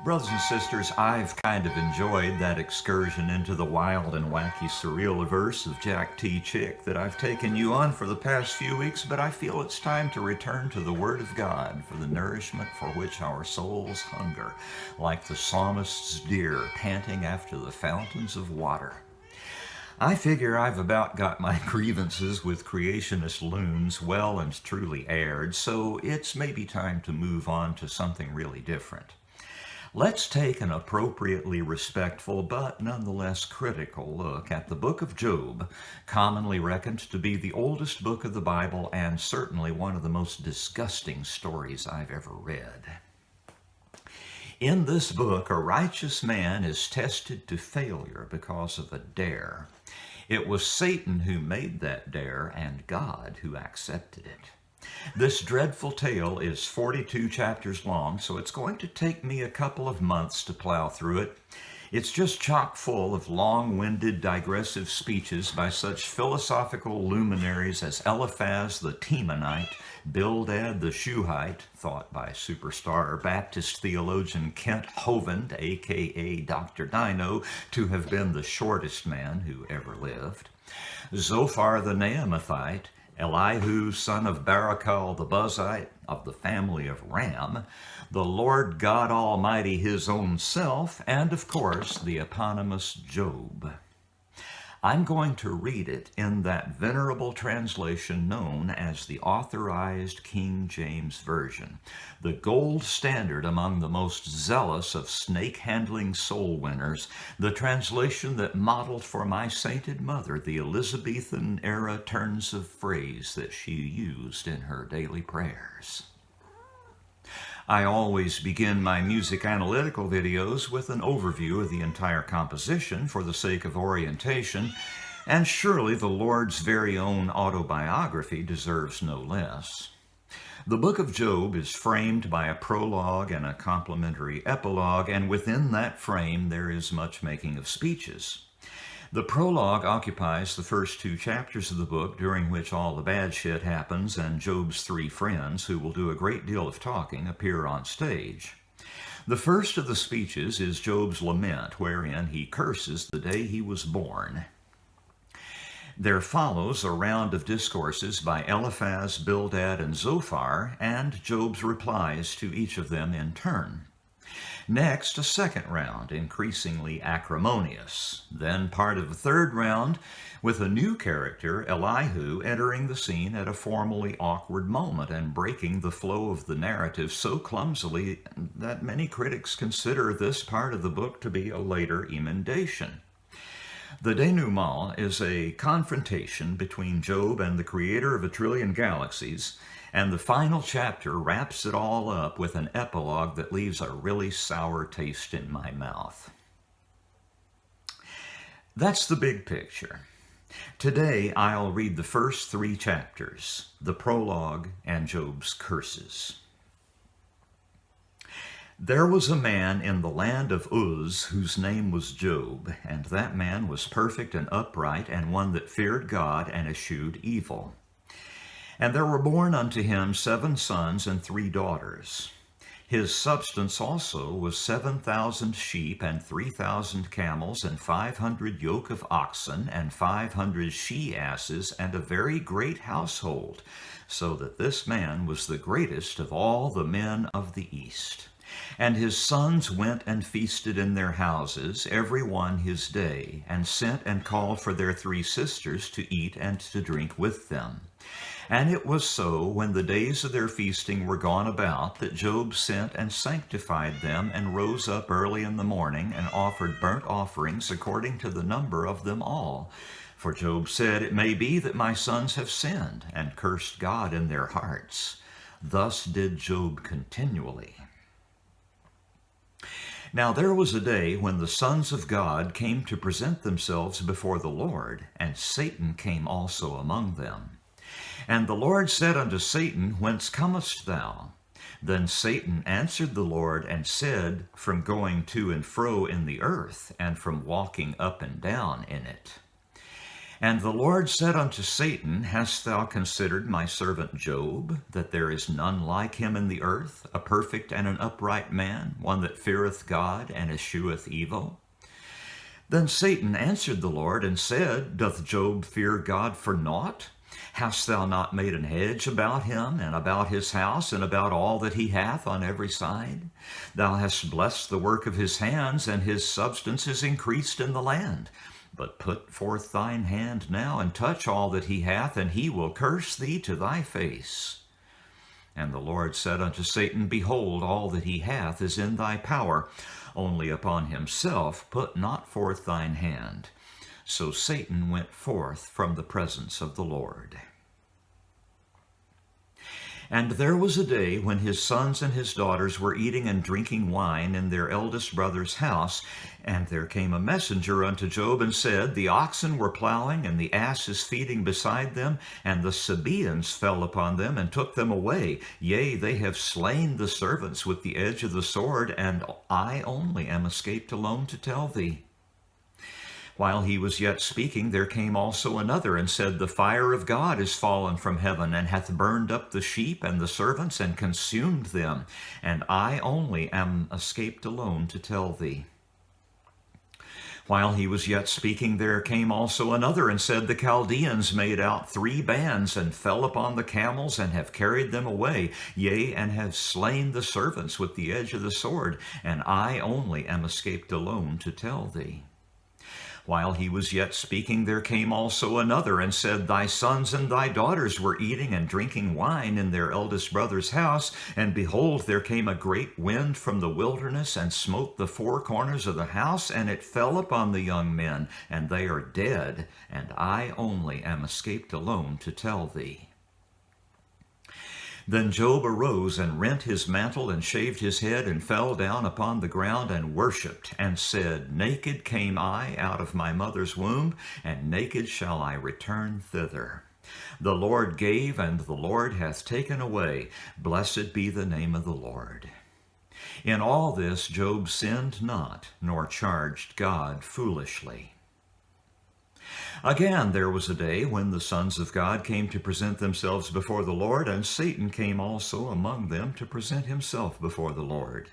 Brothers and sisters, I've kind of enjoyed that excursion into the wild and wacky surreal-verse of Jack T. Chick that I've taken you on for the past few weeks, but I feel it's time to return to the Word of God for the nourishment for which our souls hunger, like the psalmist's deer panting after the fountains of water. I figure I've about got my grievances with creationist loons well and truly aired, so it's maybe time to move on to something really different. Let's take an appropriately respectful but nonetheless critical look at the book of Job, commonly reckoned to be the oldest book of the Bible and certainly one of the most disgusting stories I've ever read. In this book, a righteous man is tested to failure because of a dare. It was Satan who made that dare and God who accepted it. This dreadful tale is 42 chapters long, so it's going to take me a couple of months to plow through it. It's just chock full of long-winded, digressive speeches by such philosophical luminaries as Eliphaz the Temanite, Bildad the Shuhite, thought by superstar Baptist theologian Kent Hovind, a.k.a. Dr. Dino, to have been the shortest man who ever lived, Zophar the Naamathite, Elihu, son of Barakal the Buzite, of the family of Ram, the Lord God Almighty his own self, and of course the eponymous Job. I'm going to read it in that venerable translation known as the Authorized King James Version, the gold standard among the most zealous of snake-handling soul winners, the translation that modeled for my sainted mother the Elizabethan-era turns of phrase that she used in her daily prayers. I always begin my music analytical videos with an overview of the entire composition for the sake of orientation, and surely the Lord's very own autobiography deserves no less. The book of Job is framed by a prologue and a complementary epilogue, and within that frame there is much making of speeches. The prologue occupies the first 2 chapters of the book, during which all the bad shit happens and Job's 3 friends, who will do a great deal of talking, appear on stage. The first of the speeches is Job's lament, wherein he curses the day he was born. There follows a round of discourses by Eliphaz, Bildad, and Zophar, and Job's replies to each of them in turn. Next, a second round, increasingly acrimonious. Then part of a third round, with a new character, Elihu, entering the scene at a formally awkward moment and breaking the flow of the narrative so clumsily that many critics consider this part of the book to be a later emendation. The denouement is a confrontation between Job and the creator of a trillion galaxies, and the final chapter wraps it all up with an epilogue that leaves a really sour taste in my mouth. That's the big picture. Today I'll read the first 3 chapters, the prologue and Job's curses. There was a man in the land of Uz whose name was Job, and that man was perfect and upright, and one that feared God and eschewed evil. And there were born unto him 7 sons and 3 daughters. His substance also was 7,000 sheep and 3,000 camels and 500 yoke of oxen and 500 she-asses and a very great household, so that this man was the greatest of all the men of the East. And his sons went and feasted in their houses, every one his day, and sent and called for their 3 sisters to eat and to drink with them. And it was so, when the days of their feasting were gone about, that Job sent and sanctified them, and rose up early in the morning, and offered burnt offerings according to the number of them all. For Job said, It may be that my sons have sinned, and cursed God in their hearts. Thus did Job continually. Now there was a day when the sons of God came to present themselves before the Lord, and Satan came also among them. And the Lord said unto Satan, Whence comest thou? Then Satan answered the Lord and said, From going to and fro in the earth, and from walking up and down in it. And the Lord said unto Satan, Hast thou considered my servant Job, that there is none like him in the earth, a perfect and an upright man, one that feareth God and escheweth evil? Then Satan answered the Lord and said, Doth Job fear God for naught? Hast thou not made an hedge about him, and about his house, and about all that he hath on every side? Thou hast blessed the work of his hands, and his substance is increased in the land. But put forth thine hand now, and touch all that he hath, and he will curse thee to thy face. And the Lord said unto Satan, Behold, all that he hath is in thy power, only upon himself put not forth thine hand. So Satan went forth from the presence of the Lord. And there was a day when his sons and his daughters were eating and drinking wine in their eldest brother's house. And there came a messenger unto Job and said, The oxen were plowing, and the asses feeding beside them, and the Sabaeans fell upon them and took them away. Yea, they have slain the servants with the edge of the sword, and I only am escaped alone to tell thee. While he was yet speaking, there came also another, and said, The fire of God is fallen from heaven, and hath burned up the sheep and the servants, and consumed them. And I only am escaped alone to tell thee. While he was yet speaking, there came also another, and said, The Chaldeans made out 3 bands, and fell upon the camels, and have carried them away, yea, and have slain the servants with the edge of the sword. And I only am escaped alone to tell thee. While he was yet speaking, there came also another, and said, Thy sons and thy daughters were eating and drinking wine in their eldest brother's house, and behold, there came a great wind from the wilderness, and smote the 4 corners of the house, and it fell upon the young men, and they are dead, and I only am escaped alone to tell thee. Then Job arose and rent his mantle and shaved his head and fell down upon the ground and worshipped and said, Naked came I out of my mother's womb, and naked shall I return thither. The Lord gave, and the Lord hath taken away. Blessed be the name of the Lord. In all this Job sinned not, nor charged God foolishly. Again, there was a day when the sons of God came to present themselves before the Lord, and Satan came also among them to present himself before the Lord.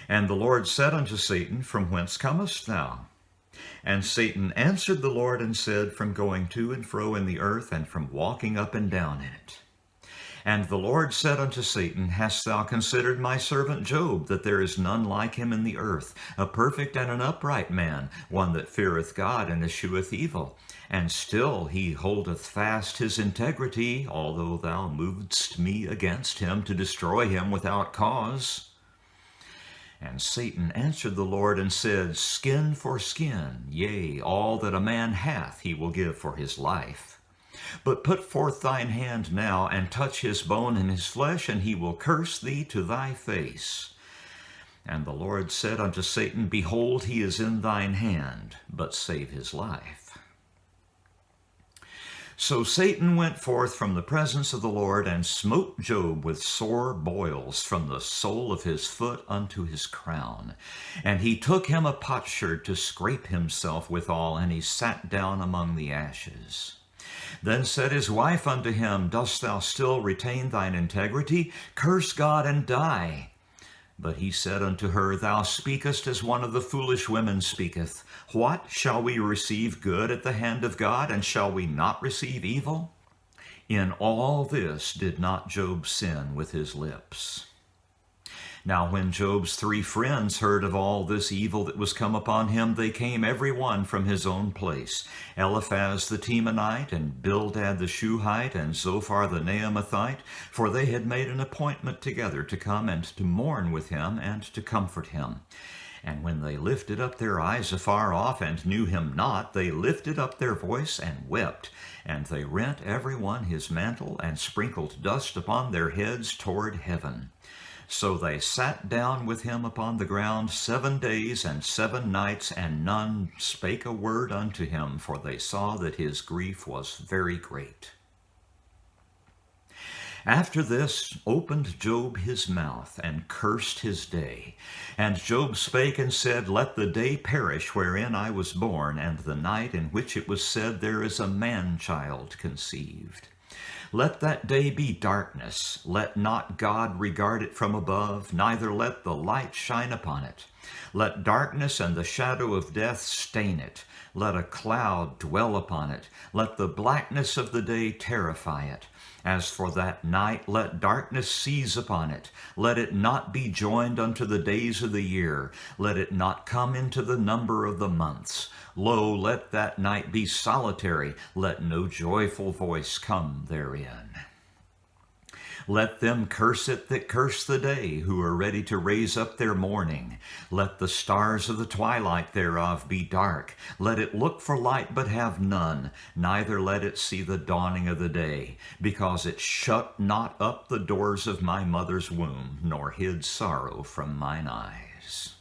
And the Lord said unto Satan, From whence comest thou? And Satan answered the Lord and said, From going to and fro in the earth, and from walking up and down in it. And the Lord said unto Satan, Hast thou considered my servant Job, that there is none like him in the earth, a perfect and an upright man, one that feareth God and escheweth evil? And still he holdeth fast his integrity, although thou movedst me against him to destroy him without cause. And Satan answered the Lord and said, Skin for skin, yea, all that a man hath he will give for his life. But put forth thine hand now, and touch his bone and his flesh, and he will curse thee to thy face. And the Lord said unto Satan, Behold, he is in thine hand, but save his life. So Satan went forth from the presence of the Lord, and smote Job with sore boils from the sole of his foot unto his crown. And he took him a potsherd to scrape himself withal, and he sat down among the ashes. Then said his wife unto him, Dost thou still retain thine integrity? Curse God and die. But he said unto her, Thou speakest as one of the foolish women speaketh. What, shall we receive good at the hand of God, and shall we not receive evil? In all this did not Job sin with his lips. Now when Job's 3 friends heard of all this evil that was come upon him, they came every one from his own place, Eliphaz the Temanite, and Bildad the Shuhite, and Zophar the Naamathite, for they had made an appointment together to come and to mourn with him and to comfort him. And when they lifted up their eyes afar off and knew him not, they lifted up their voice and wept, and they rent every one his mantle, and sprinkled dust upon their heads toward heaven. So they sat down with him upon the ground 7 days and 7 nights, and none spake a word unto him, for they saw that his grief was very great. After this opened Job his mouth, and cursed his day. And Job spake and said, Let the day perish wherein I was born, and the night in which it was said, There is a man-child conceived. Let that day be darkness, let not God regard it from above, neither let the light shine upon it. Let darkness and the shadow of death stain it. Let a cloud dwell upon it. Let the blackness of the day terrify it. As for that night, let darkness seize upon it. Let it not be joined unto the days of the year. Let it not come into the number of the months. Lo, let that night be solitary. Let no joyful voice come therein. Let them curse it that curse the day, who are ready to raise up their mourning. Let the stars of the twilight thereof be dark. Let it look for light, but have none. Neither let it see the dawning of the day, because it shut not up the doors of my mother's womb, nor hid sorrow from mine eyes.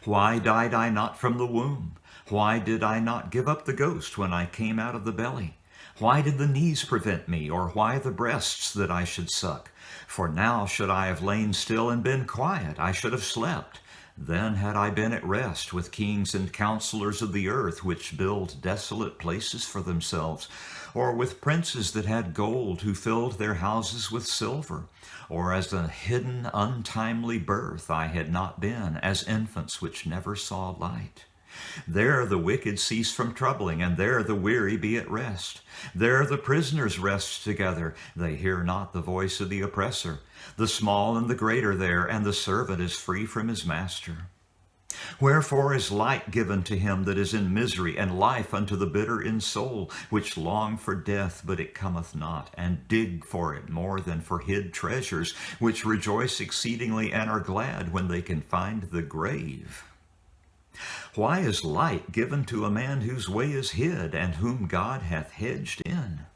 Why died I not from the womb? Why did I not give up the ghost when I came out of the belly? Why did the knees prevent me, or why the breasts that I should suck? For now should I have lain still and been quiet, I should have slept. Then had I been at rest with kings and counselors of the earth, which build desolate places for themselves, or with princes that had gold, who filled their houses with silver. Or as a hidden, untimely birth I had not been, as infants which never saw light. There the wicked cease from troubling, and there the weary be at rest. There the prisoners rest together, they hear not the voice of the oppressor. The small and the great are there, and the servant is free from his master. Wherefore is light given to him that is in misery, and life unto the bitter in soul, which long for death, but it cometh not, and dig for it more than for hid treasures, which rejoice exceedingly and are glad when they can find the grave. Why is light given to a man whose way is hid, and whom God hath hedged in?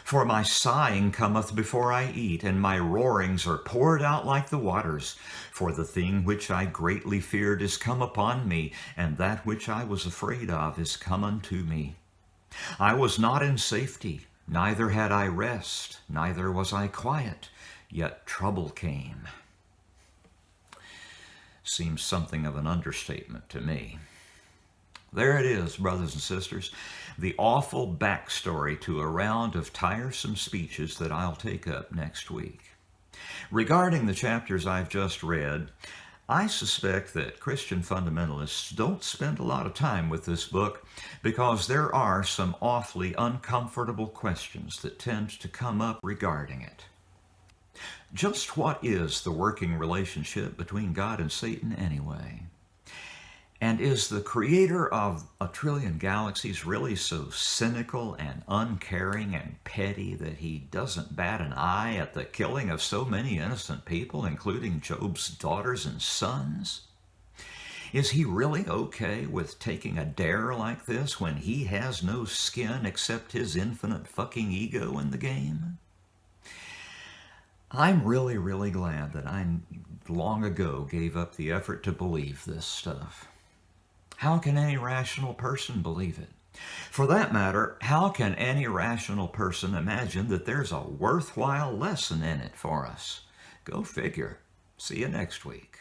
For my sighing cometh before I eat, and my roarings are poured out like the waters. For the thing which I greatly feared is come upon me, and that which I was afraid of is come unto me. I was not in safety, neither had I rest, neither was I quiet, yet trouble came. Seems something of an understatement to me. There it is, brothers and sisters, the awful backstory to a round of tiresome speeches that I'll take up next week. Regarding the chapters I've just read, I suspect that Christian fundamentalists don't spend a lot of time with this book because there are some awfully uncomfortable questions that tend to come up regarding it. Just what is the working relationship between God and Satan anyway? And is the creator of a trillion galaxies really so cynical and uncaring and petty that he doesn't bat an eye at the killing of so many innocent people, including Job's daughters and sons? Is he really okay with taking a dare like this when he has no skin except his infinite fucking ego in the game? I'm really, really glad that I long ago gave up the effort to believe this stuff. How can any rational person believe it? For that matter, how can any rational person imagine that there's a worthwhile lesson in it for us? Go figure. See you next week.